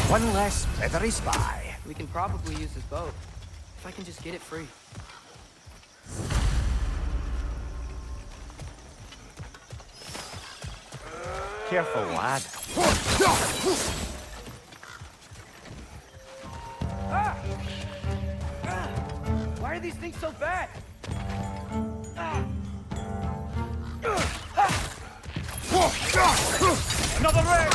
One less feathery spy. We can probably use this boat. If I can just get it free. Careful, lad. Why are these things so bad? Another ring!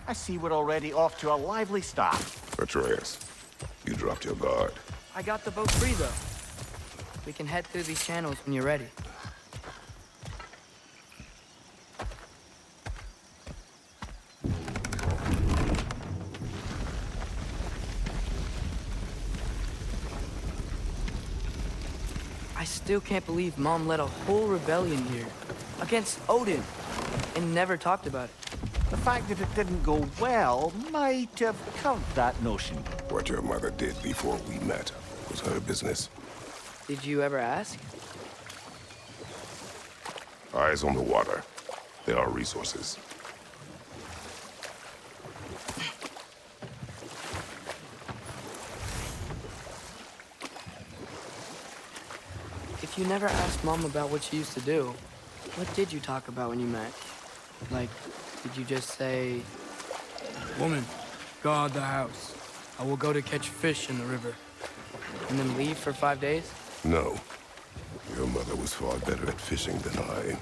I see we're already off to a lively start. Atreus, you dropped your guard. I got the boat free, though. We can head through these channels when you're ready. I still can't believe Mom led a whole rebellion here. Against Odin. And never talked about it. The fact that it didn't go well might have curved that notion. What your mother did before we met was her business. Did you ever ask? Eyes on the water. There are resources. If you never asked Mom about what she used to do, what did you talk about when you met? Like, did you just say, "Woman, guard the house. I will go to catch fish in the river," and then leave for 5 days? No. Your mother was far better at fishing than I.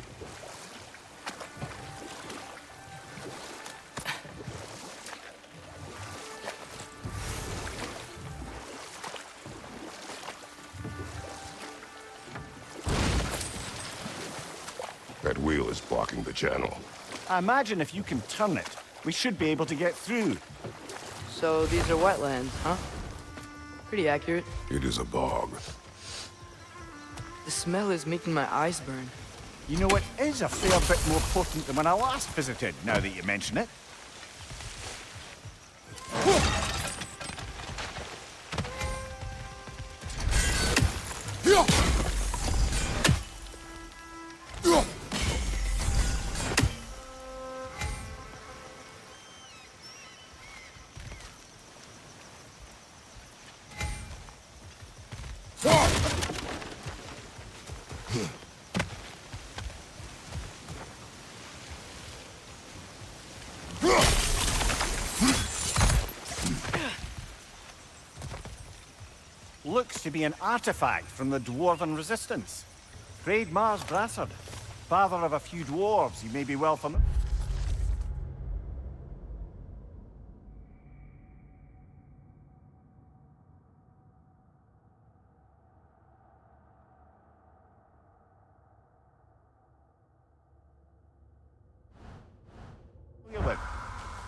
That wheel is blocking the channel. I imagine if you can turn it, we should be able to get through. So these are wetlands, huh? Pretty accurate. It is a bog. The smell is making my eyes burn. You know, it is a fair bit more potent than when I last visited, now that you mention it. Looks to be an artifact from the Dwarven Resistance. Great Mars Brassard, father of a few dwarves, you may be well familiar.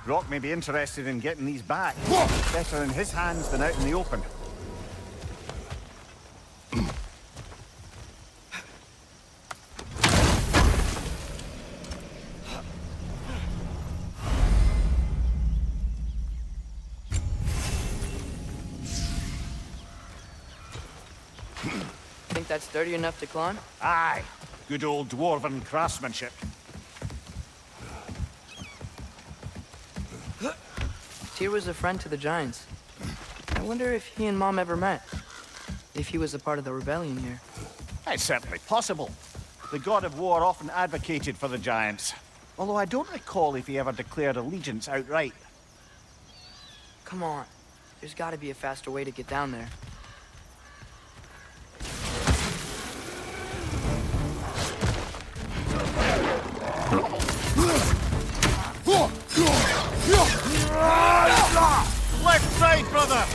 Brock may be interested in getting these back. Better in his hands than out in the open. Think that's sturdy enough to climb? Aye, good old dwarven craftsmanship. Tyr was a friend to the Giants. I wonder if he and Mom ever met. If he was a part of the rebellion here. It's certainly possible. The God of War often advocated for the Giants. Although I don't recall if he ever declared allegiance outright. Come on. There's gotta be a faster way to get down there. Left side, brother!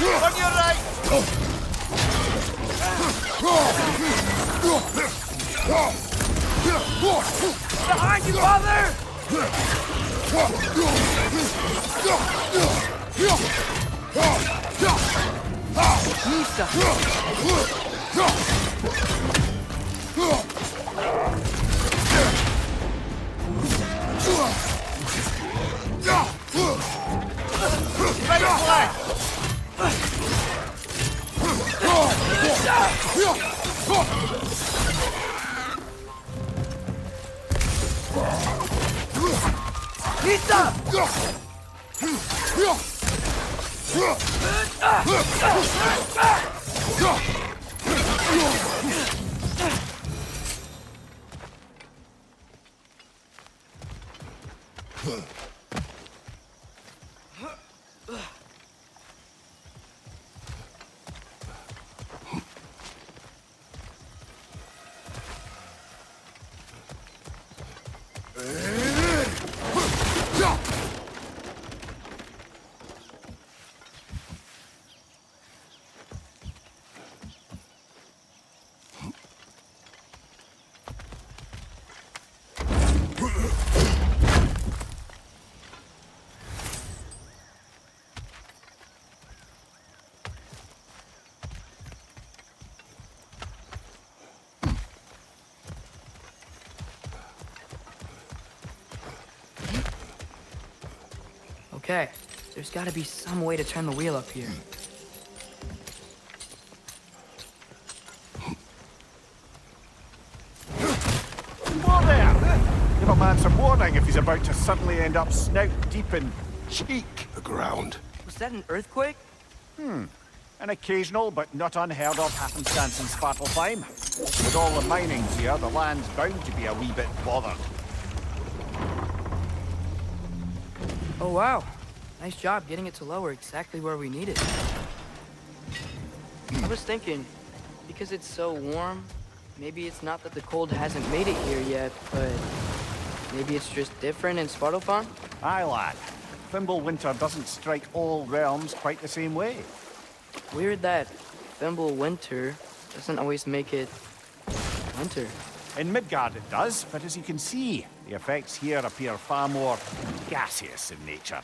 On your right! Behind you, father! Okay, there's gotta be some way to turn the wheel up here. Whoa there! Give a man some warning if he's about to suddenly end up snout deep in cheek. The ground. Was that an earthquake? An occasional but not unheard of happenstance in Svartalfheim. With all the mining here, the land's bound to be a wee bit bothered. Oh, wow. Nice job getting it to lower exactly where we need it. I was thinking, because it's so warm, maybe it's not that the cold hasn't made it here yet, but maybe it's just different in Svartalfheim? Aye, lad. Thimble winter doesn't strike all realms quite the same way. Weird that Thimble winter doesn't always make it winter. In Midgard it does, but as you can see, the effects here appear far more gaseous in nature.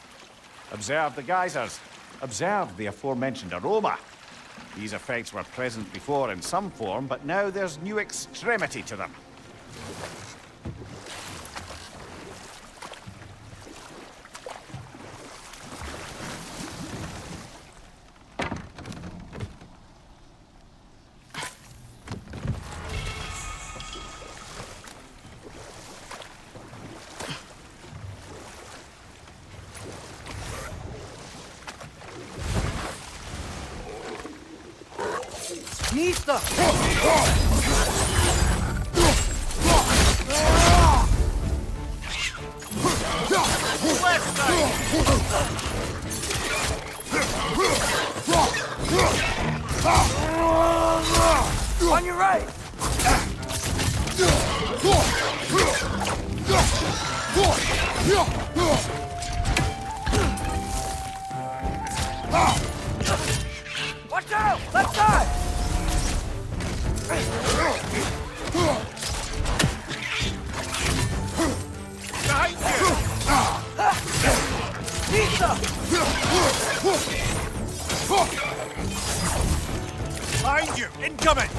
Observe the geysers. Observe the aforementioned aroma. These effects were present before in some form, but now there's new extremity to them. Nista! On your right! Watch out! Left side! Behind you! Nista! Behind you! Incoming!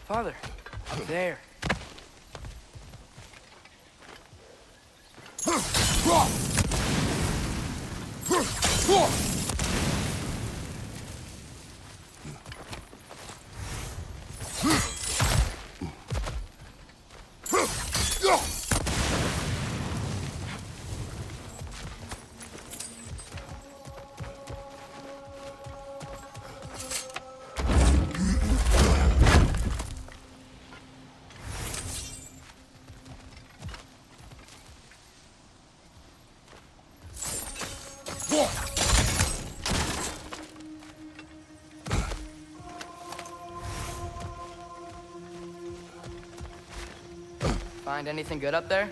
Father, up there. Find anything good up there?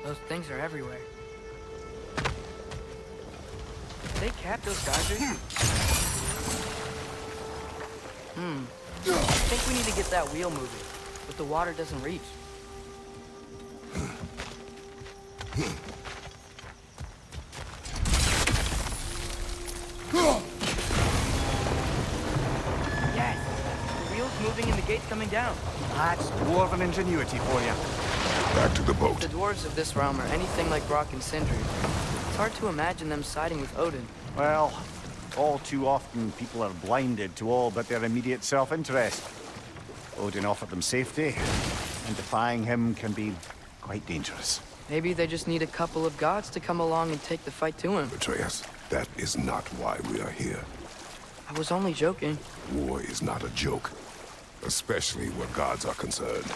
Those things are everywhere. Did they cap those geysers? I think we need to get that wheel moving, but the water doesn't reach. Yes! The wheel's moving and the gate's coming down. That's dwarven ingenuity for you. Back to the boat. The dwarves of this realm are anything like Brock and Sindri. It's hard to imagine them siding with Odin. Well, all too often people are blinded to all but their immediate self-interest. Odin offered them safety, and defying him can be quite dangerous. Maybe they just need a couple of gods to come along and take the fight to him. Atreus, that is not why we are here. I was only joking. War is not a joke, especially where gods are concerned.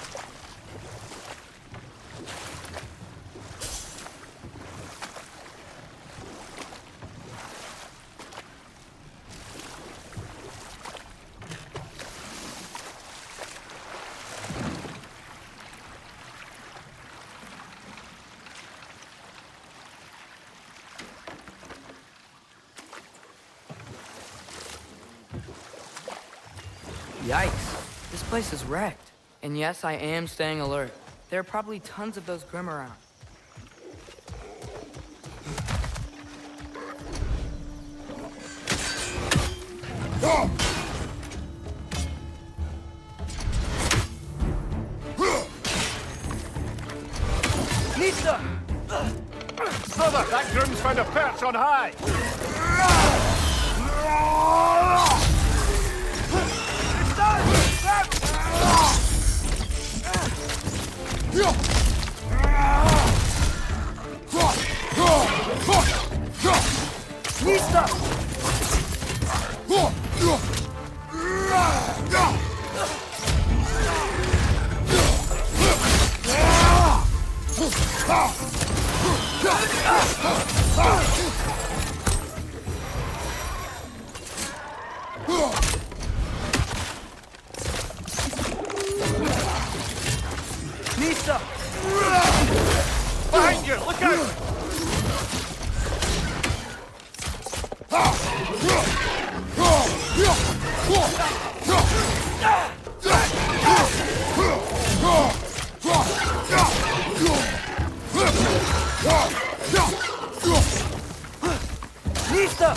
Yikes. This place is wrecked. And yes, I am staying alert. There are probably tons of those Grim around. Nista! Brother, that groom's found a perch on high! Nista! Nista! Behind you! Look out! Nista!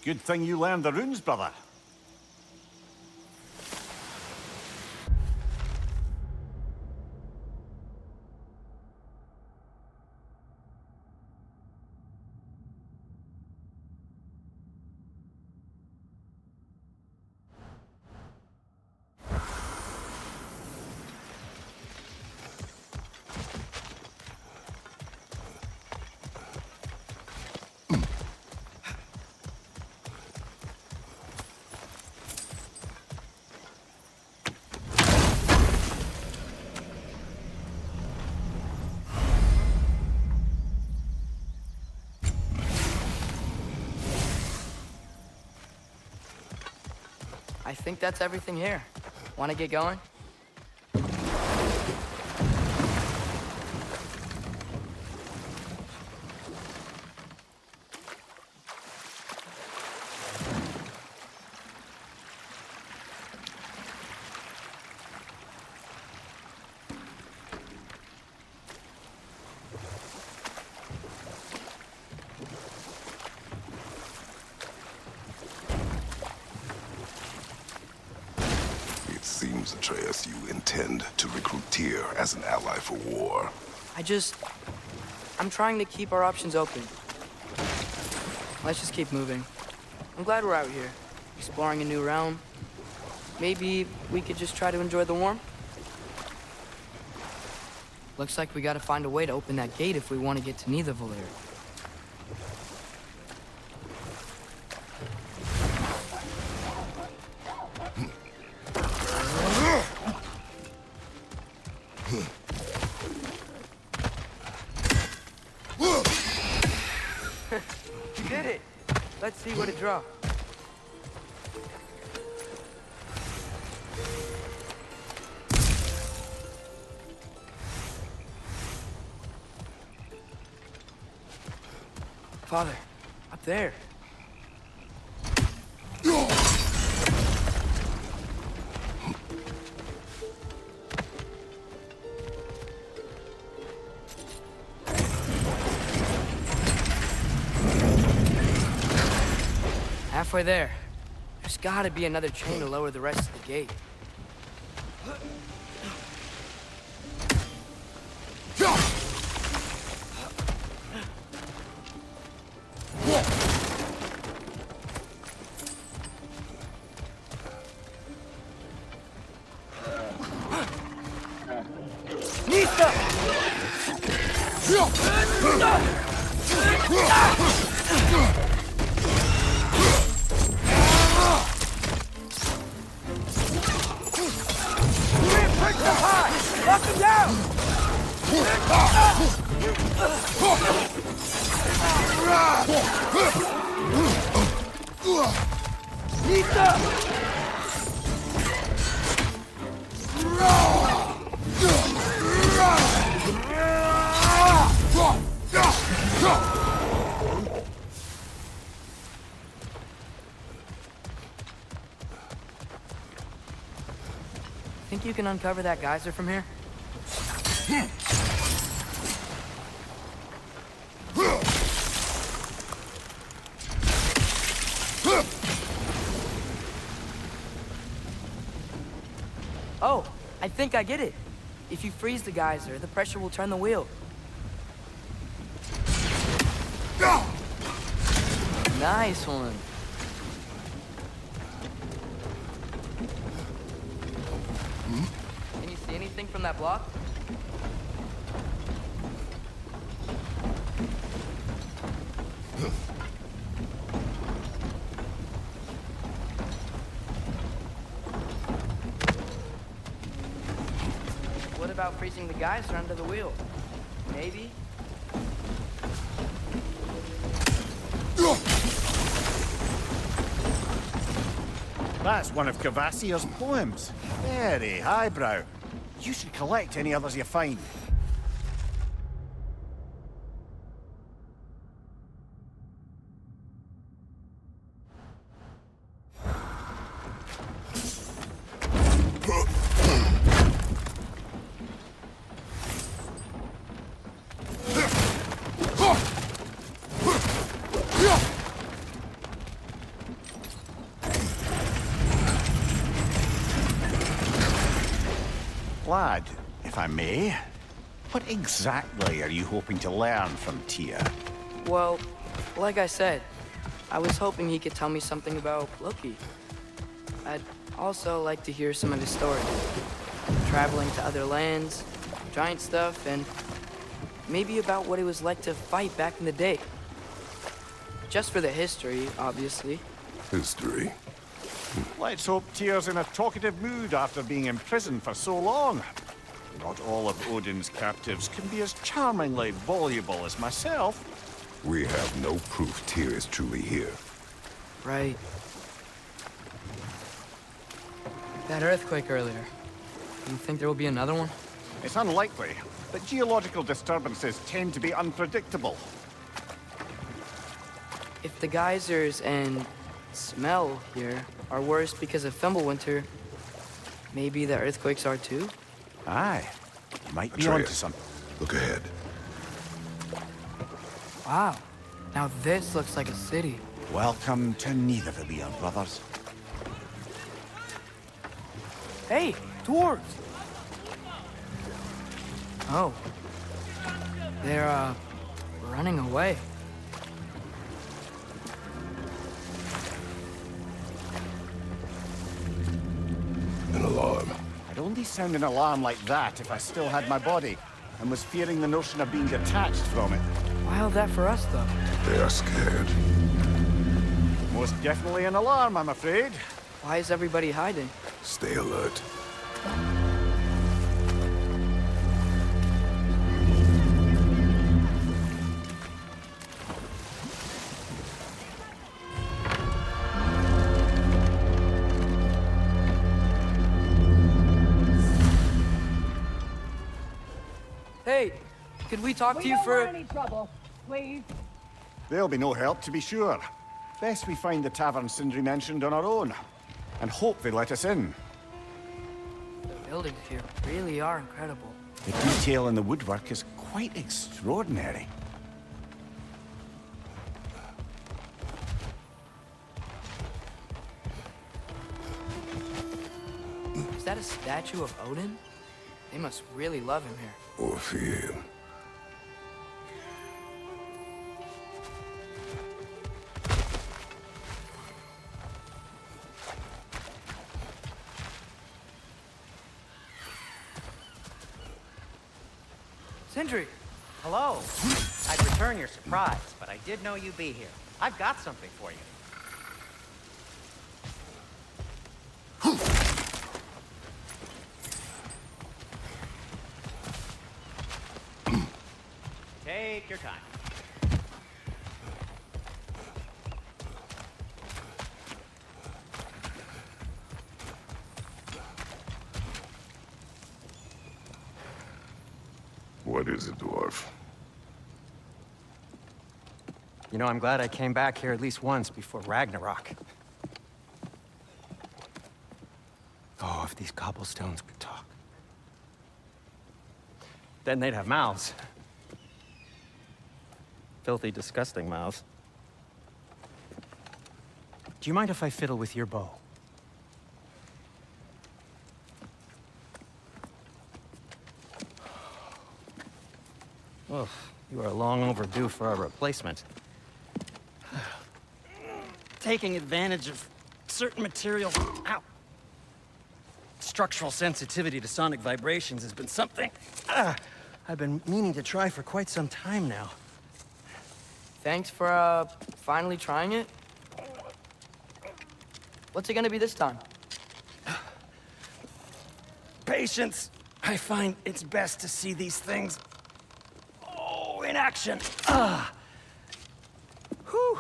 Good thing you learned the runes, brother. I think that's everything here. Want to get going? Seems, Atreus, you intend to recruit Tyr as an ally for war. I'm trying to keep our options open. Let's just keep moving. I'm glad we're out here, exploring a new realm. Maybe we could just try to enjoy the warmth? Looks like we gotta find a way to open that gate if we want to get to Nidavellir. You did it! Let's see what it draws. Father, up there. Halfway there. There's gotta be another chain to lower the rest of the gate. Lock him down! Think you can uncover that geyser from here? Oh, I think I get it. If you freeze the geyser, the pressure will turn the wheel. Nice one. Can you see anything from that block? about freezing the geyser under the wheel. Maybe? That's one of Cavassier's poems. Very highbrow. You should collect any others you find. Lad, if I may, what exactly are you hoping to learn from Tyr? Well, like I said, I was hoping he could tell me something about Loki. I'd also like to hear some of his stories. Traveling to other lands, giant stuff, and maybe about what it was like to fight back in the day. Just for the history, obviously. History. Let's hope Tyr's in a talkative mood after being imprisoned for so long. Not all of Odin's captives can be as charmingly voluble as myself. We have no proof Tyr is truly here. Right. That earthquake earlier. Do you think there will be another one? It's unlikely, but geological disturbances tend to be unpredictable. If the geysers and smell here are worse because of Fimbulwinter, maybe the earthquakes are too? Aye. You might be Atreus, onto something. look ahead. Wow. Now this looks like a city. Welcome to Nidavellir, brothers. Hey, dwarves! Oh. They're, running away. An alarm. I'd only sound an alarm like that if I still had my body, and was fearing the notion of being detached from it. Wild that for us, though. They are scared. Most definitely an alarm, I'm afraid. Why is everybody hiding? Stay alert. Hey, could we talk to you don't for... want any trouble, please. There'll be no help, to be sure. Best we find the tavern Sindri mentioned on our own, and hope they let us in. The buildings here really are incredible. The detail in the woodwork is quite extraordinary. Is that a statue of Odin? They must really love him here. Or fear him. Sindri! Hello. I'd return your surprise, but I did know you'd be here. I've got something for you. Take your time. What is it, dwarf? You know, I'm glad I came back here at least once before Ragnarok. Oh, if these cobblestones could talk. Then they'd have mouths. Filthy, disgusting mouths. Do you mind if I fiddle with your bow? Oh, you are long overdue for a replacement. Taking advantage of certain materials. Ow! Structural sensitivity to sonic vibrations has been something I've been meaning to try for quite some time now. Thanks for, finally trying it. What's it gonna be this time? Patience I find it's best to see these things, in action. Whew.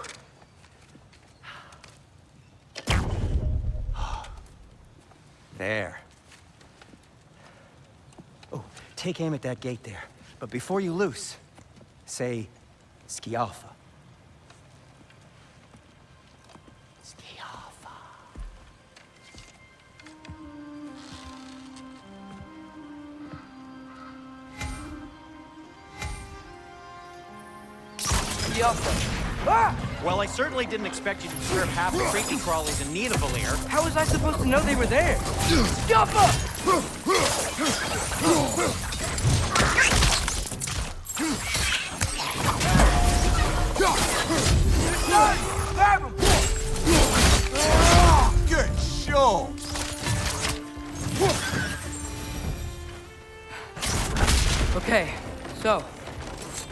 There. Oh, take aim at that gate there. But before you loose, say, Skialfa. Skialfa. Well, I certainly didn't expect you to disturb half the creepy crawlies in need of a lair. How was I supposed to know they were there? Jumpa! Good show! Okay, so,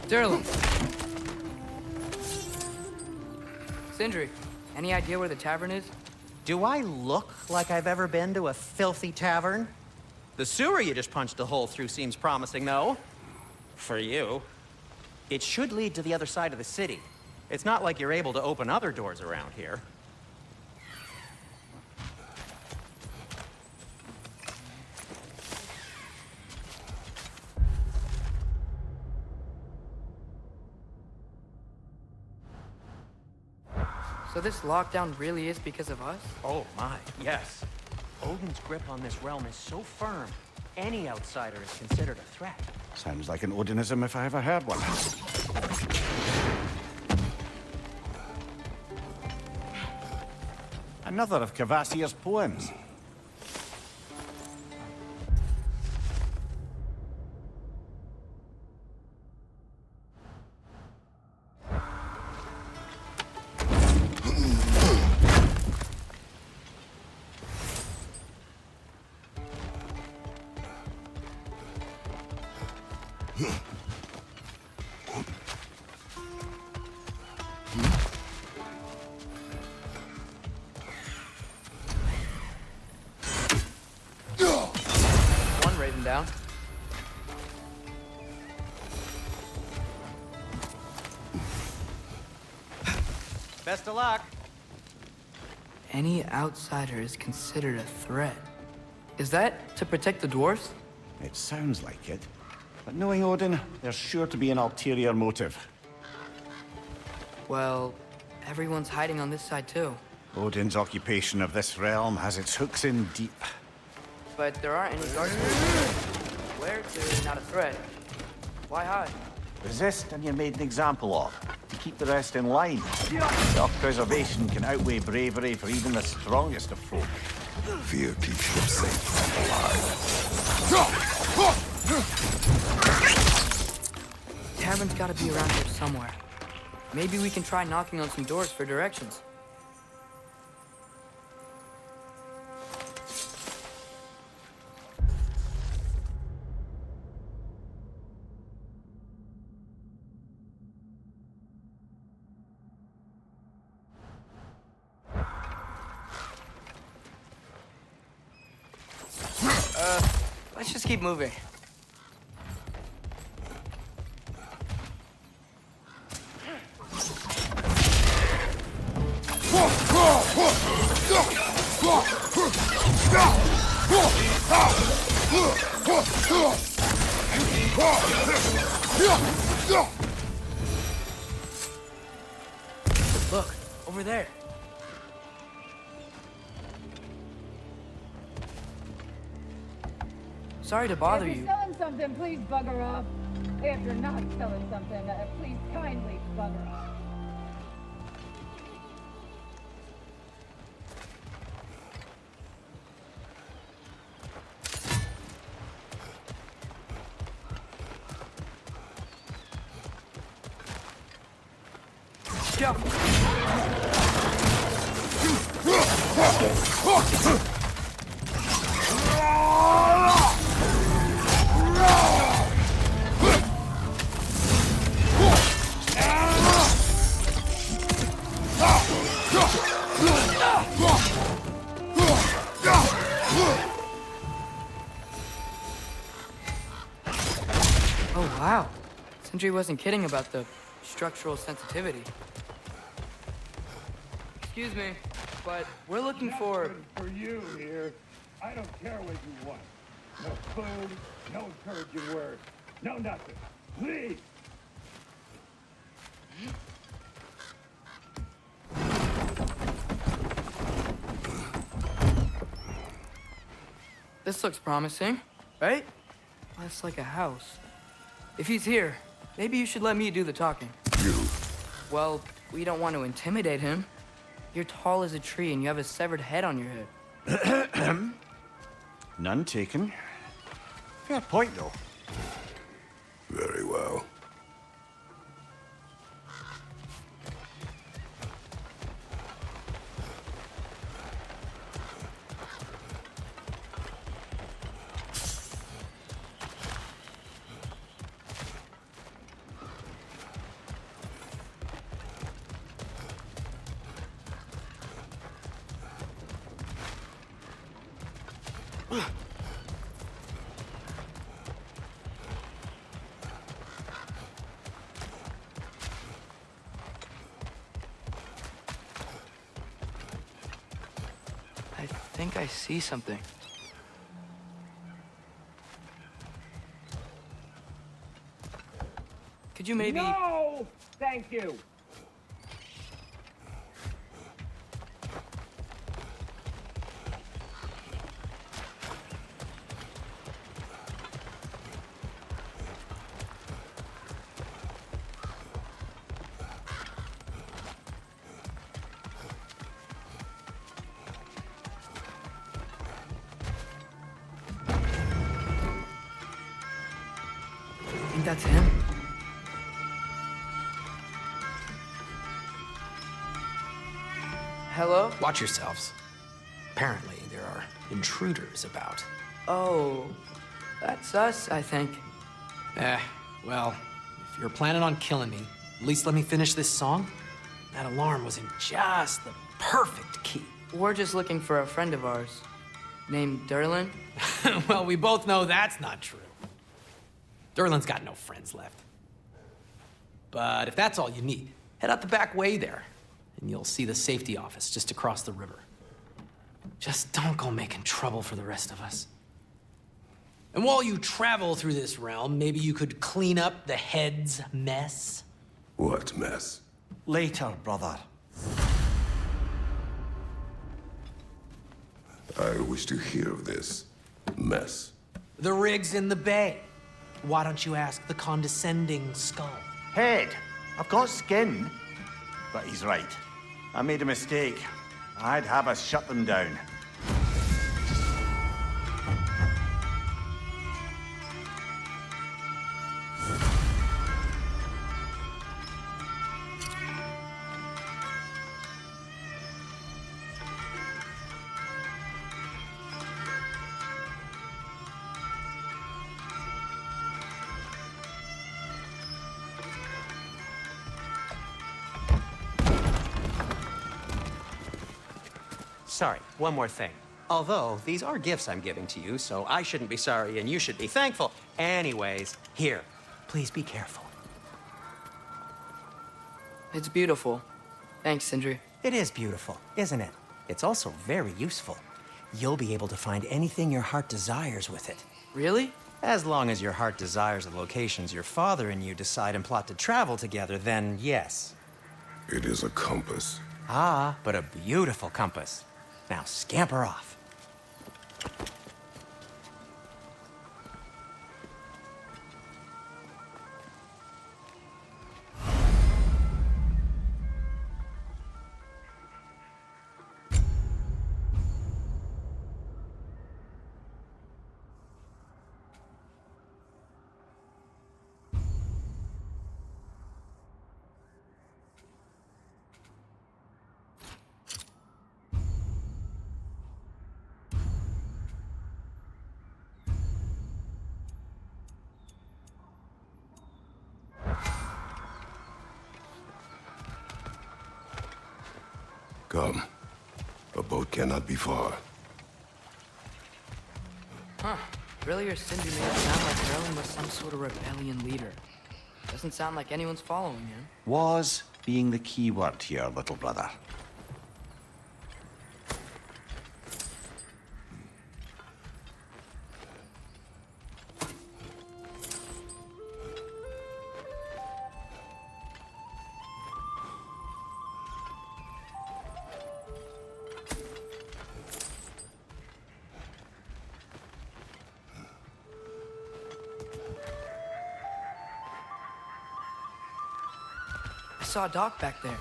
Durlin. Sindri, any idea where the tavern is? Do I look like I've ever been to a filthy tavern? The sewer you just punched a hole through seems promising, though. For you. It should lead to the other side of the city. It's not like you're able to open other doors around here. So this lockdown really is because of us? Oh my, yes. Odin's grip on this realm is so firm, any outsider is considered a threat. Sounds like an Odinism if I ever heard one. Another of Kvasir's poems. One raven down. Best of luck. Any outsider is considered a threat. Is that to protect the dwarves? It sounds like it. But knowing Odin, there's sure to be an ulterior motive. Well, everyone's hiding on this side too. Odin's occupation of this realm has its hooks in deep. But there aren't any guards. Where they're not a threat. Why hide? Resist and you're made an example of. To keep the rest in line. Self-preservation can outweigh bravery for even the strongest of folk. Fear keeps them safe and alive. Tavern's gotta be around here somewhere. Maybe we can try knocking on some doors for directions. Let's just keep moving. Look, over there. Sorry to bother If you. you're selling something, please bugger off. If you're not selling something, please kindly bugger off. Jump! Sindri wasn't kidding about the structural sensitivity. Excuse me, but we're looking for... For you here. I don't care what you want. No food, no encouraging words, no nothing. Please! This looks promising, right? That's like a house. If he's here, maybe you should let me do the talking. You. Well, we don't want to intimidate him. You're tall as a tree and you have a severed head on your head. None taken. Fair point, though. Very well. I think I see something. Could you maybe... No! Thank you! Think that's him? Hello? Watch yourselves. Apparently, there are intruders about. Oh, that's us, I think. Well, if you're planning on killing me, at least let me finish this song. That alarm was in just the perfect key. We're just looking for a friend of ours named Derlin. Well, we both know that's not true. Derlin's got no friends left. But if that's all you need, head out the back way there, and you'll see the safety office just across the river. Just don't go making trouble for the rest of us. And while you travel through this realm, maybe you could clean up the head's mess. What mess? Later, brother. I wish to hear of this mess. The rig's in the bay. Why don't you ask the condescending skull? Head. I've got skin. But he's right. I made a mistake. I'd have us shut them down. Sorry, one more thing. Although, these are gifts I'm giving to you, so I shouldn't be sorry and you should be thankful. Anyways, here, please be careful. It's beautiful. Thanks, Sindri. It is beautiful, isn't it? It's also very useful. You'll be able to find anything your heart desires with it. Really? As long as your heart desires the locations your father and you decide and plot to travel together, then yes. It is a compass. Ah, but a beautiful compass. Now scamper off. Come. A boat cannot be far. Huh. Earlier, Sindri made it sound like Derlin was some sort of rebellion leader. Doesn't sound like anyone's following him. Was being the key word here, little brother. I saw a dock back there.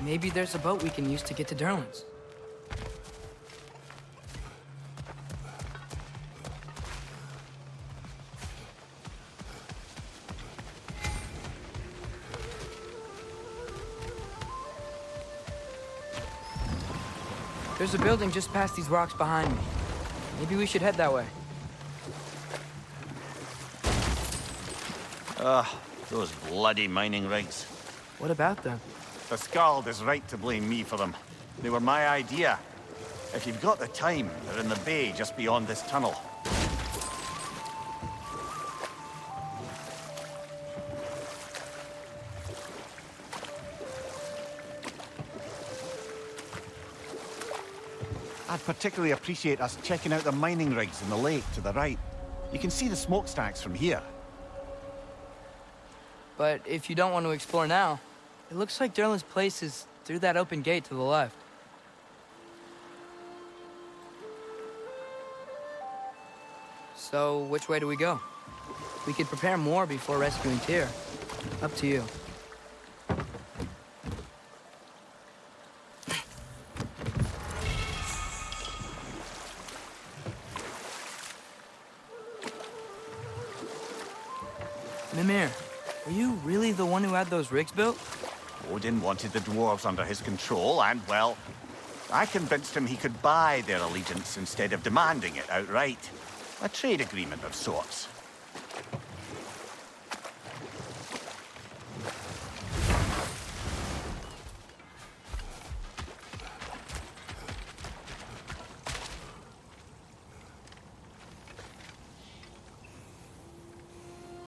Maybe there's a boat we can use to get to Derlin's. There's a building just past these rocks behind me. Maybe we should head that way. Those bloody mining rigs. What about them? The Skald is right to blame me for them. They were my idea. If you've got the time, they're in the bay just beyond this tunnel. I'd particularly appreciate us checking out the mining rigs in the lake to the right. You can see the smokestacks from here. But if you don't want to explore now, it looks like Derlin's place is through that open gate to the left. So, which way do we go? We could prepare more before rescuing Tyr. Up to you. Mimir, were you really the one who had those rigs built? Odin wanted the dwarves under his control, and, well, I convinced him he could buy their allegiance instead of demanding it outright. A trade agreement of sorts.